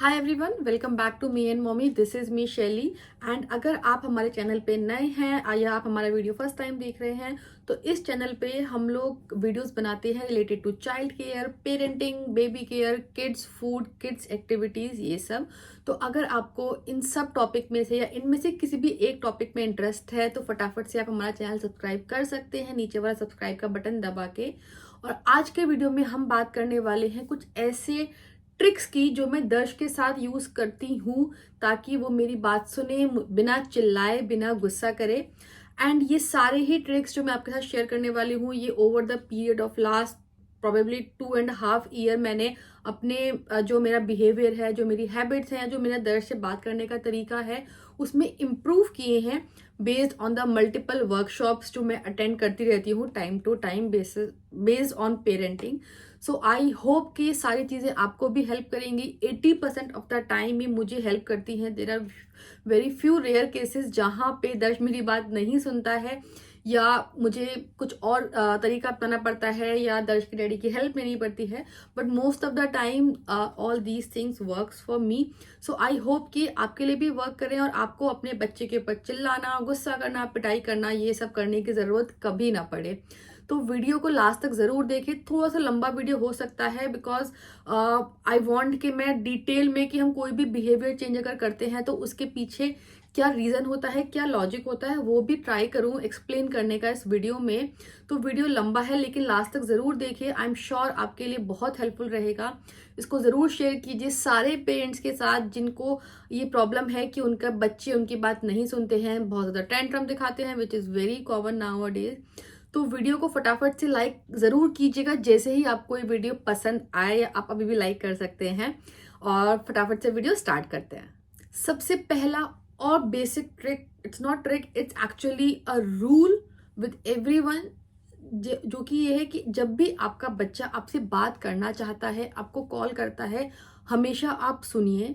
Hi everyone, welcome back to me and mommy. This is me Shaily. And अगर आप हमारे channel पे नए हैं या आप हमारा वीडियो फर्स्ट टाइम देख रहे हैं तो इस चैनल पे हम लोग वीडियोस बनाते हैं related to child care, parenting, baby care, kids food, kids activities, ये सब। तो अगर आपको इन सब टॉपिक में से या इनमें से किसी भी एक टॉपिक में इंटरेस्ट है तो फटाफट से आप हमारा चैनल सब्सक्राइब कर सकते हैं नीचे वाला सब्सक्राइब का बटन दबा के। और आज के वीडियो में हम बात करने वाले हैं कुछ ऐसे ट्रिक्स की जो मैं दर्श के साथ यूज करती हूँ ताकि वो मेरी बात सुने, बिना चिल्लाए, बिना गुस्सा करे। एंड ये सारे ही ट्रिक्स जो मैं आपके साथ शेयर करने वाली हूँ, ये over the period of last probably 2.5 year मैंने अपने जो मेरा बिहेवियर है, जो मेरी हैबिट्स हैं, जो मेरा दर्श से बात करने का तरीका है, उसमें इम्प्रूव किए हैं based on the multiple workshops जो मैं अटेंड करती रहती हूँ time to time based on parenting. So I hope कि ये सारी चीज़ें आपको भी हेल्प करेंगी। 80% ऑफ द टाइम ही मुझे हेल्प करती हैं। There are very few rare cases जहाँ पे दर्श मेरी बात नहीं सुनता है या मुझे कुछ और तरीका अपनाना पड़ता है या दर्श की डैडी की हेल्प लेनी पड़ती है। But most of the time all these things works for me. So I hope कि आपके लिए भी वर्क करें और आपको अपने बच्चे के ऊपर चिल्लाना, गुस्सा करना, पिटाई करना, ये सब करने की ज़रूरत कभी ना पड़े। तो वीडियो को लास्ट तक ज़रूर देखें। थोड़ा सा लंबा वीडियो हो सकता है बिकॉज आई वॉन्ट कि मैं डिटेल में कि हम कोई भी बिहेवियर चेंज अगर करते हैं तो उसके पीछे क्या रीज़न होता है, क्या लॉजिक होता है, वो भी ट्राई करूँ एक्सप्लेन करने का इस वीडियो में। तो वीडियो लंबा है लेकिन लास्ट तक ज़रूर देखिए। आई एम श्योर आपके लिए बहुत हेल्पफुल रहेगा। इसको ज़रूर शेयर कीजिए सारे पेरेंट्स के साथ जिनको ये प्रॉब्लम है कि उनका बच्चे उनकी बात नहीं सुनते हैं, बहुत ज़्यादा टेंट्रम दिखाते हैं, which is very common now a days. तो वीडियो को फटाफट से लाइक ज़रूर कीजिएगा जैसे ही आपको ये वीडियो पसंद आए। आप अभी भी लाइक कर सकते हैं और फटाफट से वीडियो स्टार्ट करते हैं। सबसे पहला और basic trick, it's not trick, it's actually a rule with everyone, जो कि ये है कि जब भी आपका बच्चा आपसे बात करना चाहता है, आपको कॉल करता है, हमेशा आप सुनिए।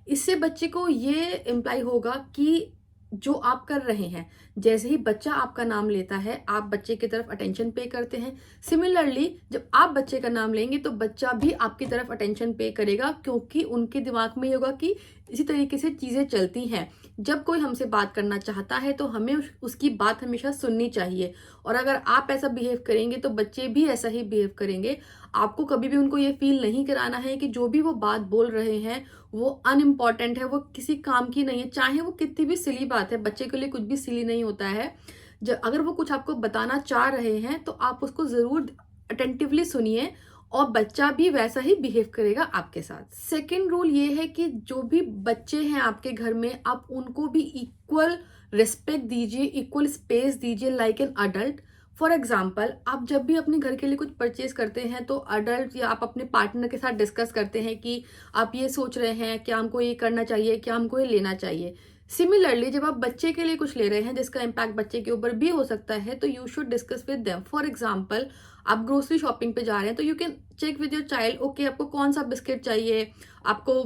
इससे बच्चे को ये इम्प्लाई होगा कि जो आप कर रहे हैं, जैसे ही बच्चा आपका नाम लेता है आप बच्चे की तरफ अटेंशन पे करते हैं। सिमिलरली जब आप बच्चे का नाम लेंगे तो बच्चा भी आपकी तरफ अटेंशन पे करेगा, क्योंकि उनके दिमाग में ये होगा कि इसी तरीके से चीज़ें चलती हैं। जब कोई हमसे बात करना चाहता है तो हमें उसकी बात हमेशा सुननी चाहिए। और अगर आप ऐसा बिहेव करेंगे तो बच्चे भी ऐसा ही बिहेव करेंगे। आपको कभी भी उनको ये फील नहीं कराना है कि जो भी वो बात बोल रहे हैं वो अनइम्पॉर्टेंट है, वो किसी काम की नहीं है, चाहे वो कितनी भी सिली बात है। बच्चे के लिए कुछ भी सिली नहीं होता है। जब अगर वो कुछ आपको बताना चाह रहे हैं तो आप उसको ज़रूर अटेंटिवली सुनिए और बच्चा भी वैसा ही बिहेव करेगा आपके साथ। सेकेंड रूल ये है कि जो भी बच्चे हैं आपके घर में, आप उनको भी इक्वल रिस्पेक्ट दीजिए, इक्वल स्पेस दीजिए like an adult. For example, आप जब भी अपने घर के लिए कुछ परचेज करते हैं तो अडल्ट या आप अपने पार्टनर के साथ डिस्कस करते हैं कि आप ये सोच रहे हैं क्या हमको ये करना चाहिए, क्या हमको ये लेना चाहिए। सिमिलरली जब आप बच्चे के लिए कुछ ले रहे हैं जिसका इम्पैक्ट बच्चे के ऊपर भी हो सकता है तो you should discuss with them. For example, आप ग्रोसरी शॉपिंग पे जा रहे हैं तो you can check with your child, okay आपको कौन सा बिस्किट चाहिए, आपको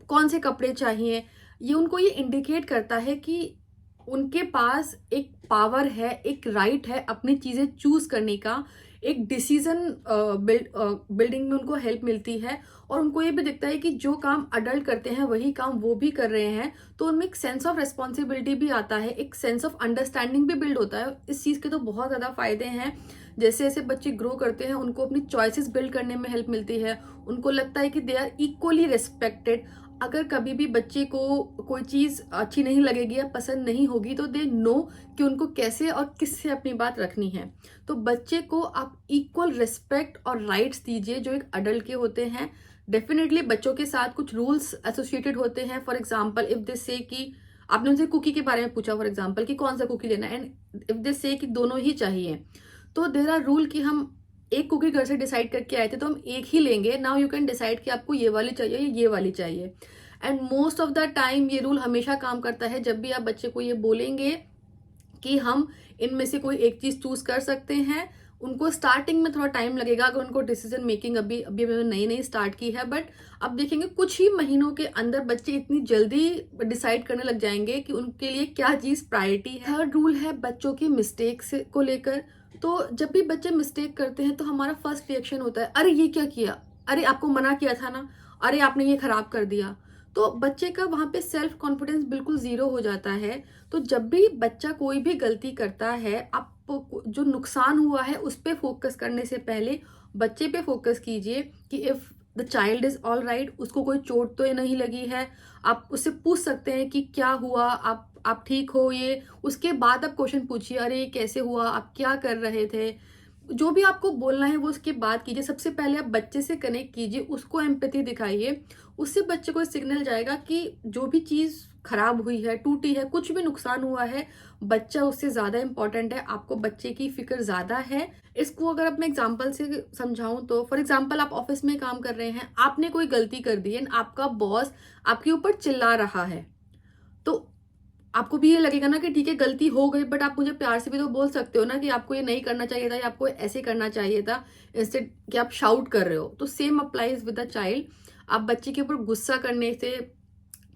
कौन से कपड़े चाहिए। ये उनको ये इंडिकेट करता है कि उनके पास एक पावर है, एक राइट है अपनी चीज़ें चूज करने का। एक डिसीजन बिल्डिंग में उनको हेल्प मिलती है और उनको ये भी दिखता है कि जो काम अडल्ट करते हैं वही काम वो भी कर रहे हैं। तो उनमें एक सेंस ऑफ रेस्पॉन्सिबिलिटी भी आता है, एक सेंस ऑफ अंडरस्टैंडिंग भी बिल्ड होता है। इस चीज़ के तो बहुत ज़्यादा फायदे हैं। जैसे जैसे बच्चे ग्रो करते हैं उनको अपनी चॉइसेस बिल्ड करने में हेल्प मिलती है। उनको लगता है कि दे आर इक्वली रिस्पेक्टेड। अगर कभी भी बच्चे को कोई चीज़ अच्छी नहीं लगेगी या पसंद नहीं होगी तो दे नो कि उनको कैसे और किससे अपनी बात रखनी है। तो बच्चे को आप इक्वल रिस्पेक्ट और राइट्स दीजिए जो एक अडल्ट के होते हैं। डेफिनेटली बच्चों के साथ कुछ रूल्स एसोसिएटेड होते हैं। फॉर एग्जाम्पल, इफ दे से कि आपने उनसे कुकी के बारे में पूछा फॉर एग्जाम्पल कि कौन सा कुकी लेना है, एंड इफ दे से कि दोनों ही चाहिए, तो देर आर रूल कि हम एक कुकी घर से डिसाइड करके आए थे तो हम एक ही लेंगे। नाउ यू कैन डिसाइड कि आपको ये वाली चाहिए या ये वाली चाहिए। And most of the time ये रूल हमेशा काम करता है। जब भी आप बच्चे को ये बोलेंगे कि हम इनमें से कोई एक चीज चूज कर सकते हैं, उनको स्टार्टिंग में थोड़ा टाइम लगेगा अगर उनको डिसीजन मेकिंग अभी अभी नई नई स्टार्ट की है। बट अब देखेंगे कुछ ही महीनों के अंदर बच्चे इतनी जल्दी डिसाइड करने लग जाएंगे कि उनके लिए क्या चीज प्रायोरिटी है। थर्ड रूल है बच्चों की मिस्टेक्स को लेकर। तो जब भी बच्चे मिस्टेक करते हैं तो हमारा फर्स्ट रिएक्शन होता है, अरे ये क्या किया, अरे आपको मना किया था ना, अरे आपने ये खराब कर दिया, तो बच्चे का वहाँ पे सेल्फ कॉन्फिडेंस बिल्कुल ज़ीरो हो जाता है। तो जब भी बच्चा कोई भी गलती करता है, आप जो नुकसान हुआ है उस पे फ़ोकस करने से पहले बच्चे पे फ़ोकस कीजिए कि if the child is all right, उसको कोई चोट तो नहीं लगी है। आप उससे पूछ सकते हैं कि क्या हुआ? आप ठीक हो? ये उसके बाद आप क्वेश्चन पूछिए, अरे ये कैसे हुआ? आप क्या कर रहे थे? जो भी आपको बोलना है वो उसके बाद कीजिए। सबसे पहले आप बच्चे से कनेक्ट कीजिए, उसको एम्पैथी दिखाइए। उससे बच्चे को सिग्नल जाएगा कि जो भी चीज़ खराब हुई है, टूटी है, कुछ भी नुकसान हुआ है, बच्चा उससे ज़्यादा इम्पोर्टेंट है। आपको बच्चे की फ़िक्र ज़्यादा है। इसको अगर अब मैं एग्ज़ाम्पल से समझाऊँ तो फॉर एग्ज़ाम्पल आप ऑफ़िस में काम कर रहे हैं, आपने कोई गलती कर दी है एंड आपका बॉस आपके ऊपर चिल्ला रहा है। तो आपको भी ये लगेगा ना कि ठीक है गलती हो गई, बट आप मुझे प्यार से भी तो बोल सकते हो ना कि आपको ये नहीं करना चाहिए था या आपको ऐसे करना चाहिए था, इंस्टेड कि आप शाउट कर रहे हो। तो same applies with the child. आप बच्चे के ऊपर गुस्सा करने से,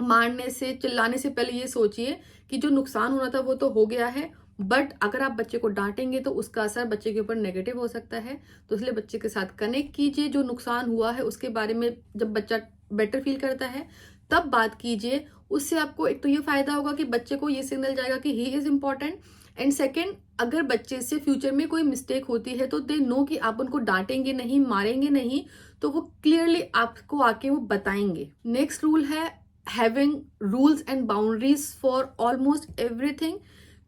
मारने से, चिल्लाने से पहले ये सोचिए कि जो नुकसान होना था वो तो हो गया है, बट अगर आप बच्चे को डांटेंगे तो उसका असर बच्चे के ऊपर नेगेटिव हो सकता है। तो इसलिए बच्चे के साथ कनेक्ट कीजिए, जो नुकसान हुआ है उसके बारे में जब बच्चा बेटर फील करता है तब बात कीजिए। उससे आपको एक तो ये फायदा होगा कि बच्चे को ये सिग्नल जाएगा कि he is important, and second, अगर बच्चे से फ्यूचर में कोई मिस्टेक होती है तो दे नो कि आप उनको डांटेंगे नहीं, मारेंगे नहीं, तो वो क्लियरली आपको आके वो बताएंगे। नेक्स्ट रूल है having rules and boundaries for almost everything.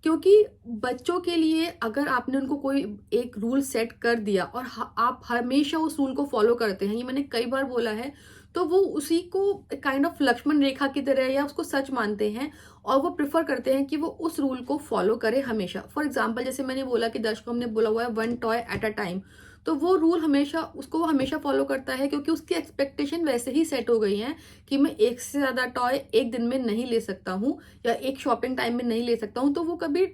क्योंकि बच्चों के लिए अगर आपने उनको कोई एक रूल सेट कर दिया और आप हमेशा उस रूल को फॉलो करते हैं, ये मैंने कई बार बोला है, तो वो उसी को काइंड ऑफ लक्ष्मण रेखा की तरह या उसको सच मानते हैं और वो प्रिफर करते हैं कि वो उस रूल को फॉलो करे हमेशा। फॉर एग्जाम्पल जैसे मैंने बोला कि दर्शकों ने बोला हुआ है 1 टॉय एट अ टाइम, तो वो रूल हमेशा उसको वो हमेशा फॉलो करता है क्योंकि उसकी एक्सपेक्टेशन वैसे ही सेट हो गई है कि मैं एक से ज़्यादा टॉय एक दिन में नहीं ले सकता हूँ या एक शॉपिंग टाइम में नहीं ले सकता हूँ। तो वो कभी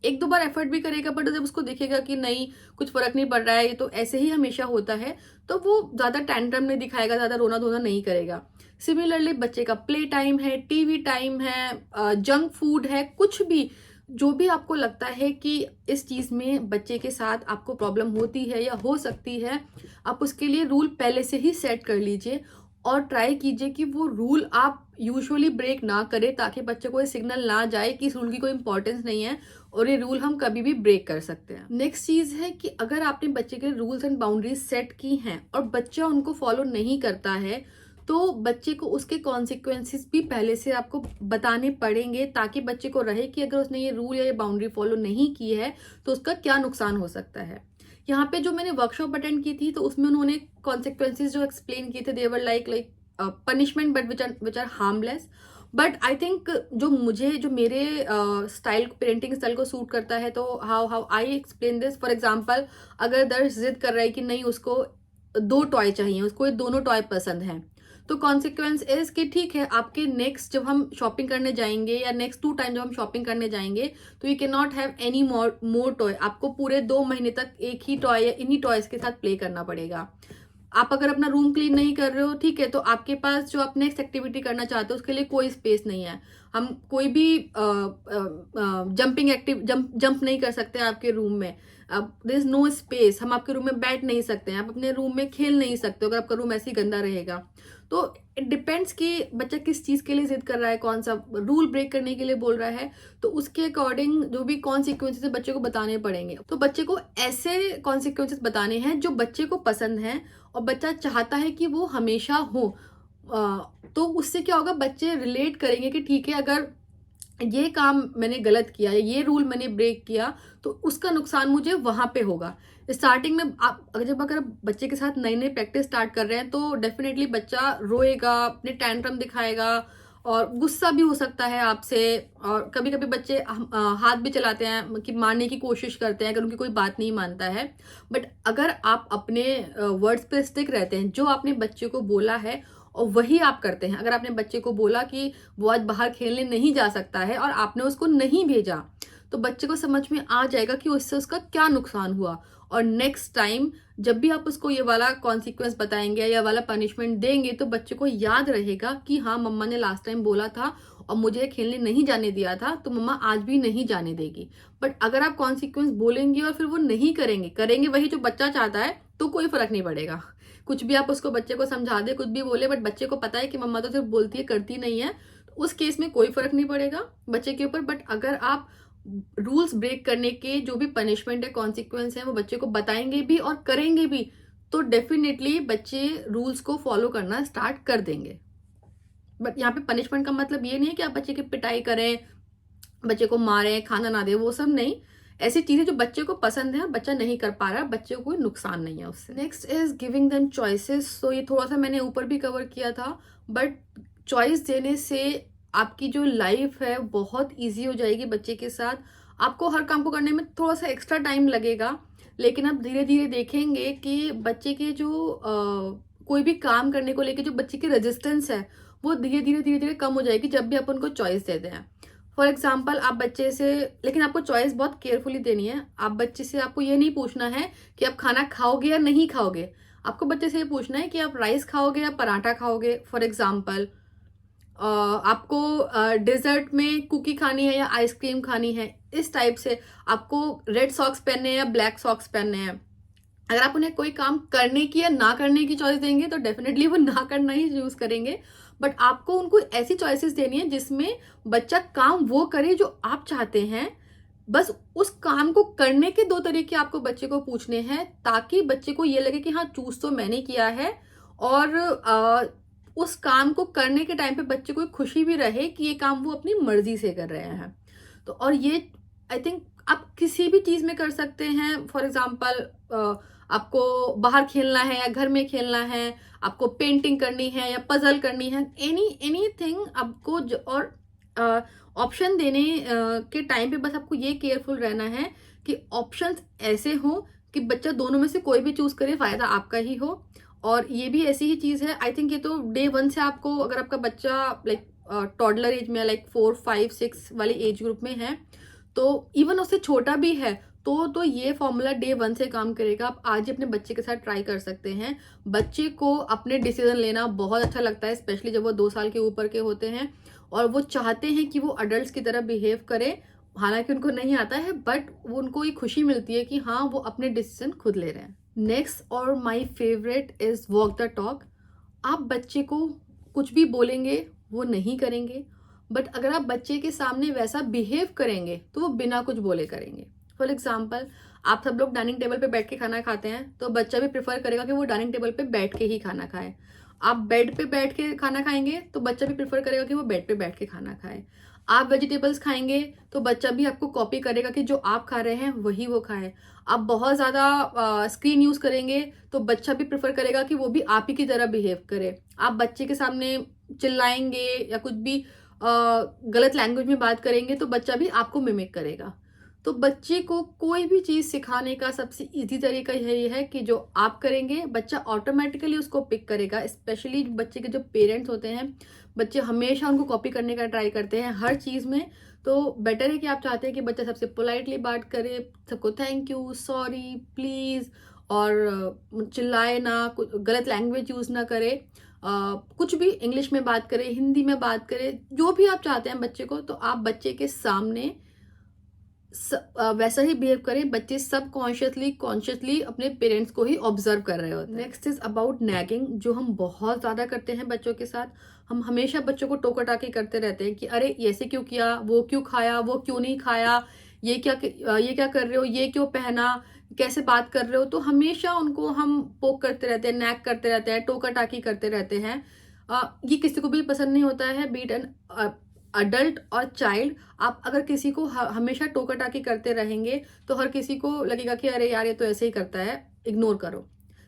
एक दो बार एफर्ट भी करेगा, बट जब उसको दिखेगा कि नहीं कुछ फर्क नहीं पड़ रहा है, ये तो ऐसे ही हमेशा होता है, तो वो ज़्यादा टैंट्रम नहीं दिखाएगा, ज़्यादा रोना धोना नहीं करेगा। सिमिलरली बच्चे का प्ले टाइम है, टीवी टाइम है, जंक फूड है, कुछ भी जो भी आपको लगता है कि इस चीज़ में बच्चे के साथ आपको प्रॉब्लम होती है या हो सकती है, आप उसके लिए रूल पहले से ही सेट कर लीजिए और ट्राई कीजिए कि वो रूल आप यूजुअली ब्रेक ना करें, ताकि बच्चे को ये सिग्नल ना जाए कि इस रूल की कोई इंपॉर्टेंस नहीं है और ये रूल हम कभी भी ब्रेक कर सकते हैं। नेक्स्ट चीज़ है कि अगर आपने बच्चे के रूल्स एंड बाउंड्रीज सेट की हैं और बच्चा उनको फॉलो नहीं करता है, तो बच्चे को उसके कॉन्सिक्वेंसेस भी पहले से आपको बताने पड़ेंगे, ताकि बच्चे को रहे कि अगर उसने ये रूल या ये बाउंड्री फॉलो नहीं की है तो उसका क्या नुकसान हो सकता है। यहाँ पे जो मैंने वर्कशॉप अटेंड की थी तो उसमें उन्होंने कॉन्सिक्वेंसेस जो एक्सप्लेन किए थे, they were like punishment but which are harmless. But I think जो मेरे स्टाइल पेरेंटिंग स्टाइल को सूट करता है, तो how I explain this. For example, अगर दर्श जिद कर रहा है कि नहीं उसको 2 टॉय चाहिए, उसको ये दोनों टॉय पसंद हैं, तो कॉन्सिक्वेंस इज कि ठीक है, आपके नेक्स्ट जब हम शॉपिंग करने जाएंगे या नेक्स्ट 2 टाइम जब हम शॉपिंग करने जाएंगे, तो you can not have any more toy. आपको पूरे 2 महीने तक एक ही टॉय या इन्हीं टॉयज के साथ प्ले करना पड़ेगा। आप अगर अपना रूम क्लीन नहीं कर रहे हो, ठीक है, तो आपके पास जो आप नेक्स्ट एक्टिविटी करना चाहते हो उसके लिए कोई स्पेस नहीं है। हम कोई भी जंप नहीं कर सकते आपके रूम में। अब देयर इज नो स्पेस, हम आपके रूम में बैठ नहीं सकते हैं, आप अपने रूम में खेल नहीं सकते अगर आपका रूम ऐसे ही गंदा रहेगा। तो इट डिपेंड्स कि बच्चा किस चीज़ के लिए जिद कर रहा है, कौन सा रूल ब्रेक करने के लिए बोल रहा है, तो उसके अकॉर्डिंग जो भी कॉन्सिक्वेंसेस बच्चे को बताने पड़ेंगे। तो बच्चे को ऐसे कॉन्सिक्वेंसेस बताने हैं जो बच्चे को पसंद हैं और बच्चा चाहता है कि वो हमेशा हो। तो उससे क्या होगा, बच्चे रिलेट करेंगे कि ठीक है, अगर ये काम मैंने गलत किया, ये रूल मैंने ब्रेक किया, तो उसका नुकसान मुझे वहां पे होगा। स्टार्टिंग में आप अगर बच्चे के साथ नई नई प्रैक्टिस स्टार्ट कर रहे हैं, तो डेफिनेटली बच्चा रोएगा, अपने टैंट्रम दिखाएगा और गुस्सा भी हो सकता है आपसे। और कभी कभी बच्चे हाथ भी चलाते हैं कि मारने की कोशिश करते हैं अगर उनकी कोई बात नहीं मानता है। बट अगर आप अपने वर्ड्स पे स्टिक रहते हैं, जो आपने बच्चे को बोला है और वही आप करते हैं, अगर आपने बच्चे को बोला कि वो आज बाहर खेलने नहीं जा सकता है और आपने उसको नहीं भेजा, तो बच्चे को समझ में आ जाएगा कि उससे उसका क्या नुकसान हुआ। और नेक्स्ट टाइम जब भी आप उसको ये वाला कॉन्सिक्वेंस बताएंगे या वाला पनिशमेंट देंगे, तो बच्चे को याद रहेगा कि हाँ, मम्मा ने लास्ट टाइम बोला था और मुझे खेलने नहीं जाने दिया था, तो मम्मा आज भी नहीं जाने देगी। बट अगर आप कॉन्सिक्वेंस बोलेंगे और फिर वो नहीं करेंगे वही जो बच्चा चाहता है, तो कोई फर्क नहीं पड़ेगा। कुछ भी आप उसको बच्चे को समझा दे, कुछ भी बोले, बट बच्चे को पता है कि मम्मा तो सिर्फ बोलती है, करती नहीं है, तो उस केस में कोई फर्क नहीं पड़ेगा बच्चे के ऊपर। बट अगर आप रूल्स ब्रेक करने के जो भी पनिशमेंट है, कॉन्सिक्वेंस है, वो बच्चे को बताएंगे भी और करेंगे भी, तो डेफिनेटली बच्चे रूल्स को फॉलो करना स्टार्ट कर देंगे। बट यहाँ पे पनिशमेंट का मतलब ये नहीं है कि आप बच्चे की पिटाई करें, बच्चे को मारें, खाना ना दे, वो सब नहीं। ऐसी चीजें जो बच्चे को पसंद है, बच्चा नहीं कर पा रहा, बच्चे को कोई नुकसान नहीं है उससे। Next is giving them choices. तो ये थोड़ा सा मैंने ऊपर भी कवर किया था, बट चॉइस देने से आपकी जो लाइफ है बहुत ईजी हो जाएगी बच्चे के साथ। आपको हर काम को करने में थोड़ा सा एक्स्ट्रा टाइम लगेगा, लेकिन आप धीरे धीरे देखेंगे कि बच्चे के जो कोई भी काम करने को लेके जो बच्चे की रेजिस्टेंस है वो धीरे धीरे कम हो जाएगी जब भी आप उनको चॉइस देते हैं। फॉर एग्जाम्पल आप बच्चे से, लेकिन आपको चॉइस बहुत केयरफुली देनी है। आप बच्चे से, आपको ये नहीं पूछना है कि आप खाना खाओगे या नहीं खाओगे, आपको बच्चे से ये पूछना है कि आप राइस खाओगे या पराठा खाओगे। फॉर एग्जाम्पल आपको डेजर्ट में कुकी खानी है या आइसक्रीम खानी है, इस टाइप से। आपको रेड सॉक्स पहनने हैं या ब्लैक सॉक्स पहनने हैं। अगर आप उन्हें कोई काम करने की या ना करने की चॉइस देंगे तो डेफिनेटली वो ना करना ही यूज करेंगे, बट आपको उनको ऐसी चॉइसेस देनी है जिसमें बच्चा काम वो करे जो आप चाहते हैं। बस उस काम को करने के दो तरीके आपको बच्चे को पूछने हैं, ताकि बच्चे को ये लगे कि हाँ, चूज तो मैंने किया है, और उस काम को करने के टाइम पे बच्चे को खुशी भी रहे कि ये काम वो अपनी मर्जी से कर रहे हैं। तो और ये आई थिंक आप किसी भी चीज में कर सकते हैं। फॉर एग्जाम्पल आपको बाहर खेलना है या घर में खेलना है, आपको पेंटिंग करनी है या पजल करनी है, एनीथिंग आपको और ऑप्शन देने के टाइम पे बस आपको ये केयरफुल रहना है कि ऑप्शंस ऐसे हो कि बच्चा दोनों में से कोई भी चूज करे, फायदा आपका ही हो। और ये भी ऐसी ही चीज है, आई थिंक ये तो डे 1 से आपको, अगर आपका बच्चा लाइक टॉडलर एज में, लाइक 4, 5, 6 वाली एज ग्रुप में है, तो इवन उससे छोटा भी है तो ये फॉर्मूला डे 1 से काम करेगा। आप आज ही अपने बच्चे के साथ ट्राई कर सकते हैं। बच्चे को अपने डिसीजन लेना बहुत अच्छा लगता है, स्पेशली जब वो 2 साल के ऊपर के होते हैं और वो चाहते हैं कि वो अडल्ट्स की तरह बिहेव करे। हालांकि उनको नहीं आता है, बट उनको ये खुशी मिलती है कि हाँ, वो अपने डिसीजन खुद ले रहे हैं। नेक्स्ट और my favourite is walk the talk. आप बच्चे को कुछ भी बोलेंगे वो नहीं करेंगे, बट अगर आप बच्चे के सामने वैसा बिहेव करेंगे तो वो बिना कुछ बोले करेंगे। फॉर एग्जाम्पल आप सब लोग डाइनिंग टेबल पे बैठ के खाना खाते हैं, तो बच्चा भी प्रेफर करेगा कि वो डाइनिंग टेबल पे बैठ के ही खाना खाए। आप बेड पे बैठ के खाना खाएंगे तो बच्चा भी प्रेफर करेगा कि वो बेड पे बैठ के खाना खाए। आप वेजिटेबल्स खाएंगे तो बच्चा भी आपको कॉपी करेगा कि जो आप खा रहे हैं वही वो खाए। आप बहुत ज्यादा स्क्रीन यूज करेंगे तो बच्चा भी प्रेफर करेगा कि वो भी आप ही की तरह बिहेव करे। आप बच्चे के सामने चिल्लाएंगे या कुछ भी गलत लैंग्वेज में बात करेंगे तो बच्चा भी आपको मिमिक करेगा। तो बच्चे को कोई भी चीज सिखाने का सबसे इजी तरीका यही है कि जो आप करेंगे बच्चा ऑटोमेटिकली उसको पिक करेगा। स्पेशली बच्चे के जो पेरेंट्स होते हैं, बच्चे हमेशा उनको कॉपी करने का ट्राई करते हैं हर चीज में। तो बेटर है कि आप चाहते हैं कि बच्चा सबसे पोलाइटली बात करे, सबको थैंक यू, सॉरी, प्लीज, और चिल्लाए ना, गलत लैंग्वेज यूज ना करे, कुछ भी इंग्लिश में बात करे, हिंदी में बात करे, जो भी आप चाहते हैं बच्चे को, तो आप बच्चे के सामने वैसा ही बिहेव करें। बच्चे सब कॉन्शियसली अपने पेरेंट्स को ही ऑब्जर्व कर रहे होते हैं। नेक्स्ट इज अबाउट नैगिंग, जो हम बहुत ज्यादा करते हैं बच्चों के साथ। हम हमेशा बच्चों को टोका टाकी करते रहते हैं कि अरे ऐसे क्यों किया, वो क्यों खाया, वो क्यों नहीं खाया, ये क्या कर रहे हो, ये क्यों पहना, कैसे बात कर रहे हो। तो हमेशा उनको हम पोक करते रहते हैं, नैग करते रहते हैं, टोका टाकी करते रहते हैं। ये किसी को भी पसंद नहीं होता है, बीट एन अडल्ट और चाइल्ड। आप अगर किसी को हमेशा टोका टाकी करते रहेंगे तो हर किसी को लगेगा कि अरे यार ये तो ऐसे ही करता है, इग्नोर करो।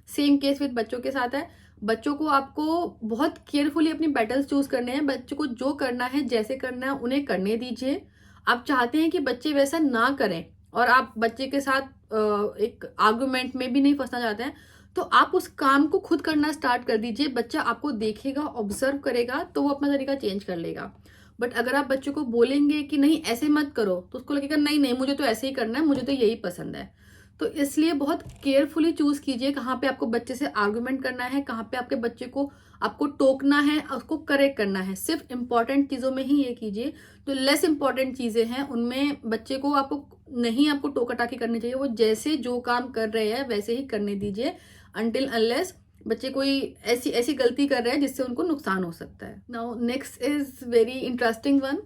सेम केस विद बच्चों के साथ है। बच्चों को आपको बहुत केयरफुली अपनी बैटल्स चूज करने हैं। बच्चों को जो करना है, जैसे करना है, उन्हें करने दीजिए। आप चाहते हैं कि बच्चे वैसा ना करें और आप बच्चे के साथ एक आर्गुमेंट में भी नहीं फंसना चाहते हैं, तो आप उस काम को खुद करना स्टार्ट कर दीजिए। बच्चा आपको देखेगा, ऑब्जर्व करेगा, तो वो अपना तरीका चेंज कर लेगा। बट अगर आप बच्चे को बोलेंगे कि नहीं ऐसे मत करो, तो उसको लगेगा नहीं नहीं मुझे तो ऐसे ही करना है, मुझे तो यही पसंद है। तो इसलिए बहुत केयरफुली चूज कीजिए कहाँ पे आपको बच्चे से आर्गुमेंट करना है, कहाँ पे आपके बच्चे को आपको टोकना है, उसको करेक्ट करना है। सिर्फ इंपॉर्टेंट चीजों में ही ये कीजिए। जो लेस इंपॉर्टेंट चीजें हैं उनमें बच्चे को आपको टोका टाकी करनी चाहिए। वो जैसे जो काम कर रहे हैं वैसे ही करने दीजिए, अनटिल अनलेस बच्चे कोई ऐसी ऐसी गलती कर रहे हैं जिससे उनको नुकसान हो सकता है। Now next is very interesting one.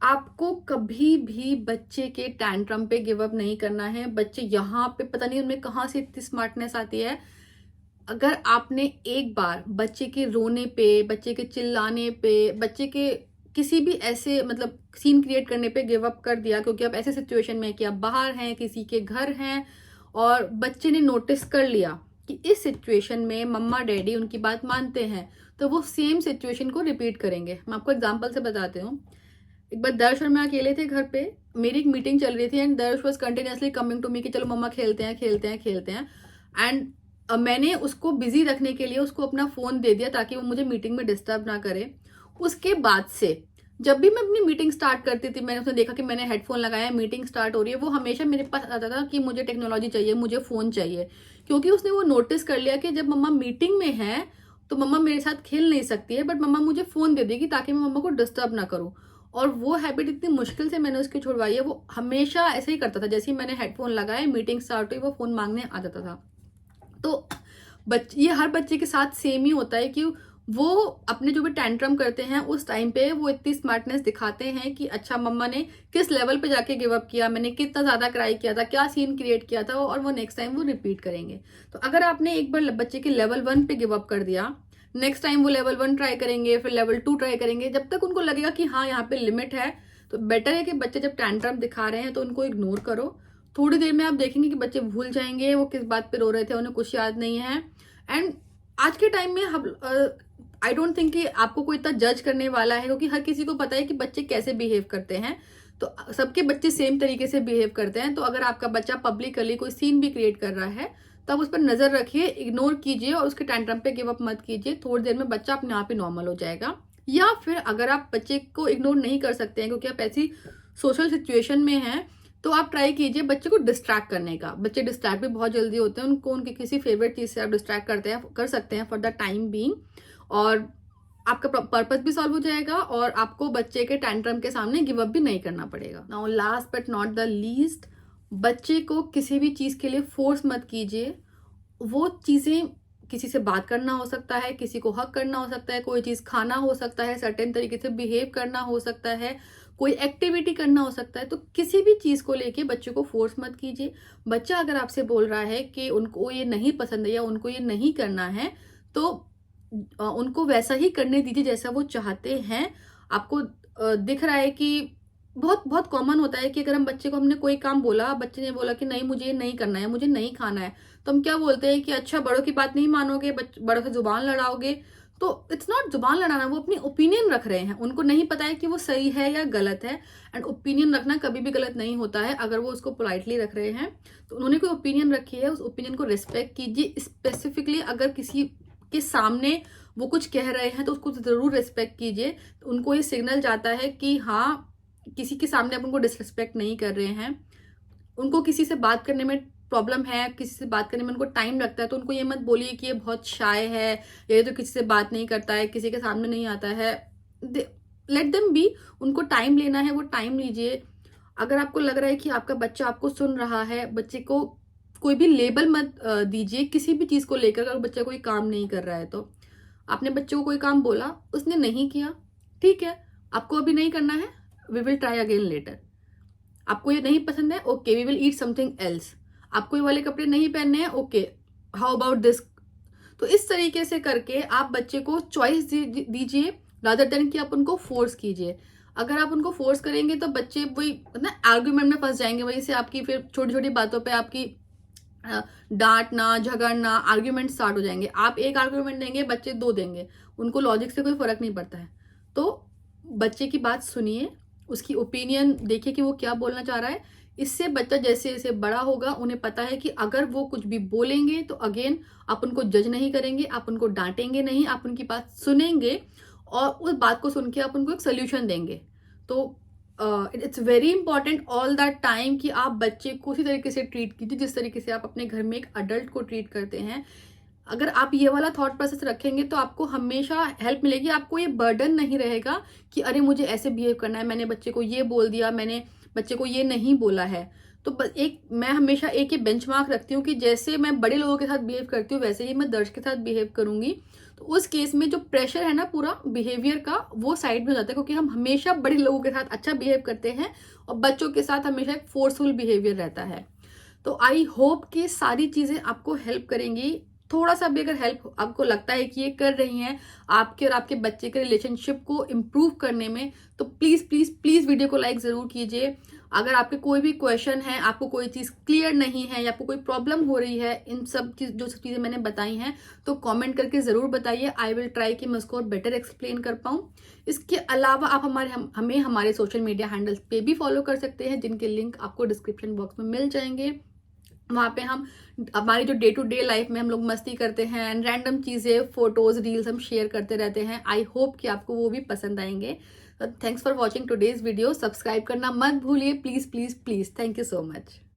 आपको कभी भी बच्चे के टैंट्रम पे गिव अप नहीं करना है। बच्चे यहाँ पे पता नहीं उनमें कहाँ से इतनी स्मार्टनेस आती है। अगर आपने एक बार बच्चे के रोने पे, बच्चे के चिल्लाने पे, बच्चे के किसी भी ऐसे मतलब सीन क्रिएट करने पे गिव अप कर दिया, क्योंकि आप ऐसे सिचुएशन में कि आप बाहर हैं, किसी के घर हैं और बच्चे ने नोटिस कर लिया कि इस सिचुएशन में मम्मा डैडी उनकी बात मानते हैं, तो वो सेम सिचुएशन को रिपीट करेंगे। मैं आपको एग्जांपल से बताती हूँ। एक बार दर्श और मैं अकेले थे घर पे, मेरी एक मीटिंग चल रही थी and Darsh was continuously coming to me कि चलो मम्मा खेलते हैं खेलते हैं खेलते हैं। एंड मैंने उसको बिजी रखने के लिए उसको अपना फोन दे दिया ताकि वो मुझे मीटिंग में डिस्टर्ब ना करे। उसके बाद से जब भी मैं अपनी मीटिंग स्टार्ट करती थी, मैंने उसने देखा कि मैंने हेडफोन लगाया, मीटिंग स्टार्ट हो रही है, वो हमेशा मेरे पास आता था कि मुझे टेक्नोलॉजी चाहिए, मुझे फोन चाहिए। क्योंकि उसने वो नोटिस कर लिया कि जब मम्मा मीटिंग में है तो मम्मा मेरे साथ खेल नहीं सकती है, बट मम्मा मुझे फोन दे देगी ताकि मैं मम्मा को डिस्टर्ब ना करूँ। और वो हैबिट इतनी मुश्किल से मैंने उसकी छुड़वाई है। वो हमेशा ऐसे ही करता था, जैसे ही मैंने हेडफोन लगाए, मीटिंग स्टार्ट हुई, वो फोन मांगने आ जाता था। तो ये हर बच्चे के साथ सेम ही होता है कि वो अपने जो भी टैंट्रम करते हैं उस टाइम पे वो इतनी स्मार्टनेस दिखाते हैं कि अच्छा मम्मा ने किस लेवल पे जाके गिव अप किया, मैंने कितना ज्यादा क्राई किया था, क्या सीन क्रिएट किया था, और वो नेक्स्ट टाइम वो रिपीट करेंगे। तो अगर आपने एक बार बच्चे के लेवल 1 पे गिव अप कर दिया, नेक्स्ट टाइम वो लेवल 1 ट्राई करेंगे, फिर लेवल 2 ट्राई करेंगे, जब तक उनको लगेगा कि हाँ यहाँ पे लिमिट है। तो बेटर है कि बच्चे जब टैंट्रम दिखा रहे हैं तो उनको इग्नोर करो। थोड़ी देर में आप देखेंगे कि बच्चे भूल जाएंगे वो किस बात पे रो रहे थे, उन्हें कुछ याद नहीं है। एंड आज के टाइम में हम आई डोंट थिंक कि आपको कोई इतना जज करने वाला है, क्योंकि हर किसी को पता है कि बच्चे कैसे बिहेव करते हैं। तो सबके बच्चे सेम तरीके से बिहेव करते हैं। तो अगर आपका बच्चा पब्लिकली कोई सीन भी क्रिएट कर रहा है तो आप उस पर नजर रखिए, इग्नोर कीजिए और उसके टैंट्रम पे गिव अप मत कीजिए। थोड़ी देर में बच्चा अपने आप ही नॉर्मल हो जाएगा। या फिर अगर आप बच्चे को इग्नोर नहीं कर सकते हैं क्योंकि आप ऐसी सोशल सिचुएशन में हैं, तो आप ट्राई कीजिए बच्चे को डिस्ट्रैक्ट करने का। बच्चे डिस्ट्रैक्ट भी बहुत जल्दी होते हैं, उनको उनकी किसी फेवरेट चीज से आप डिस्ट्रैक्ट कर सकते हैं फॉर द टाइम बीइंग, और आपका पर्पस भी सॉल्व हो जाएगा और आपको बच्चे के टैंट्रम के सामने गिव अप भी नहीं करना पड़ेगा। Now last but not the least, बच्चे को किसी भी चीज के लिए फोर्स मत कीजिए। वो चीजें किसी से बात करना हो सकता है, किसी को हक करना हो सकता है, कोई चीज खाना हो सकता है, सर्टेन तरीके से बिहेव करना हो सकता है, कोई एक्टिविटी करना हो सकता है। तो किसी भी चीज को लेके बच्चे को फोर्स मत कीजिए। बच्चा अगर आपसे बोल रहा है कि उनको ये नहीं पसंद है या उनको ये नहीं करना है, तो उनको वैसा ही करने दीजिए जैसा वो चाहते हैं। आपको दिख रहा है कि बहुत बहुत कॉमन होता है कि अगर हम बच्चे को हमने कोई काम बोला, बच्चे ने बोला कि नहीं मुझे ये नहीं करना है, मुझे नहीं खाना है, तो हम क्या बोलते हैं कि अच्छा बड़ों की बात नहीं मानोगे, बड़ों से जुबान लड़ाओगे। तो इट्स नॉट जुबान लड़ाना, वो अपनी ओपिनियन रख रहे हैं, उनको नहीं पता है कि वो सही है या गलत है। एंड ओपिनियन रखना कभी भी गलत नहीं होता है अगर वो उसको पोलाइटली रख रहे हैं। तो उन्होंने कोई ओपिनियन रखी है, उस ओपिनियन को रिस्पेक्ट कीजिए। स्पेसिफिकली अगर किसी के सामने वो कुछ कह रहे हैं तो उसको जरूर रिस्पेक्ट कीजिए। उनको ये सिग्नल जाता है कि हाँ किसी के सामने आप उनको डिसरिस्पेक्ट नहीं कर रहे हैं। उनको किसी से बात करने में प्रॉब्लम है, किसी से बात करने में उनको टाइम लगता है, तो उनको ये मत बोलिए कि ये बहुत शाय है, ये तो किसी से बात नहीं करता है, किसी के सामने नहीं आता है। लेट देम बी, उनको टाइम लेना है वो टाइम लीजिए। अगर आपको लग रहा है कि आपका बच्चा आपको सुन रहा है, बच्चे को कोई भी लेबल मत दीजिए किसी भी चीज को लेकर। अगर बच्चा कोई काम नहीं कर रहा है, तो आपने बच्चे को कोई काम बोला, उसने नहीं किया, ठीक है, आपको अभी नहीं करना है, we will try again later. आपको ये नहीं पसंद है, okay we will eat something else. आपको ये वाले कपड़े नहीं पहनने हैं, ओके हाउ अबाउट दिस। तो इस तरीके से करके आप बच्चे को चॉइस दीजिए रादर देन कि आप उनको फोर्स कीजिए। अगर आप उनको फोर्स करेंगे तो बच्चे वही ना आर्ग्यूमेंट में फंस जाएंगे, वही से आपकी फिर छोटी छोटी बातों पे आपकी डांटना, झगड़ना, आर्ग्यूमेंट स्टार्ट हो जाएंगे। आप एक आर्ग्यूमेंट देंगे, बच्चे 2 देंगे, उनको लॉजिक से कोई फर्क नहीं पड़ता है। तो बच्चे की बात सुनिए, उसकी ओपिनियन देखिए कि वो क्या बोलना चाह रहा है। इससे बच्चा जैसे जैसे बड़ा होगा उन्हें पता है कि अगर वो कुछ भी बोलेंगे तो अगेन आप उनको जज नहीं करेंगे, आप उनको डांटेंगे नहीं, आप उनकी बात सुनेंगे और उस बात को सुन के आप उनको एक सोल्यूशन देंगे। तो it's very important all that time कि आप बच्चे को उसी तरीके से ट्रीट कीजिए जिस तरीके से आप अपने घर में एक अडल्ट को ट्रीट करते हैं। अगर आप ये वाला थॉट प्रोसेस रखेंगे तो आपको हमेशा हेल्प मिलेगी। आपको ये बर्डन नहीं रहेगा कि अरे मुझे ऐसे बिहेव करना है, मैंने बच्चे को ये बोल दिया, मैंने बच्चे को ये नहीं बोला है। तो एक मैं हमेशा एक ही बेंचमार्क रखती हूँ कि जैसे मैं बड़े लोगों के साथ बिहेव करती हूँ वैसे ही मैं दर्श के साथ बिहेव करूंगी। तो उस केस में जो प्रेशर है ना पूरा बिहेवियर का, वो साइड में हो जाता है, क्योंकि हम हमेशा बड़े लोगों के साथ अच्छा बिहेव करते हैं और बच्चों के साथ हमेशा एक फोर्सफुल बिहेवियर रहता है। तो आई होप कि सारी चीजें आपको हेल्प करेंगी। थोड़ा सा भी अगर हेल्प आपको लगता है कि ये कर रही हैं आपके और आपके बच्चे के रिलेशनशिप को इम्प्रूव करने में, तो प्लीज प्लीज प्लीज वीडियो को लाइक जरूर कीजिए। अगर आपके कोई भी क्वेश्चन है, आपको कोई चीज क्लियर नहीं है या आपको कोई प्रॉब्लम हो रही है इन सब चीज जो सब चीजें मैंने बताई हैं, तो कमेंट करके जरूर बताइए। आई विल ट्राई कि मैं उसको और बेटर एक्सप्लेन कर पाऊँ। इसके अलावा आप हमें हमारे सोशल मीडिया हैंडल्स पे भी फॉलो कर सकते हैं, जिनके लिंक आपको डिस्क्रिप्शन बॉक्स में मिल जाएंगे। वहाँ पे हम हमारी जो डे टू डे लाइफ में हम लोग मस्ती करते हैं एंड रैंडम चीज़ें, फोटोज, रील्स हम शेयर करते रहते हैं। आई होप कि आपको वो भी पसंद आएंगे। Thanks for watching today's video. Subscribe करना मत भूलिए, please please please. Thank you so much.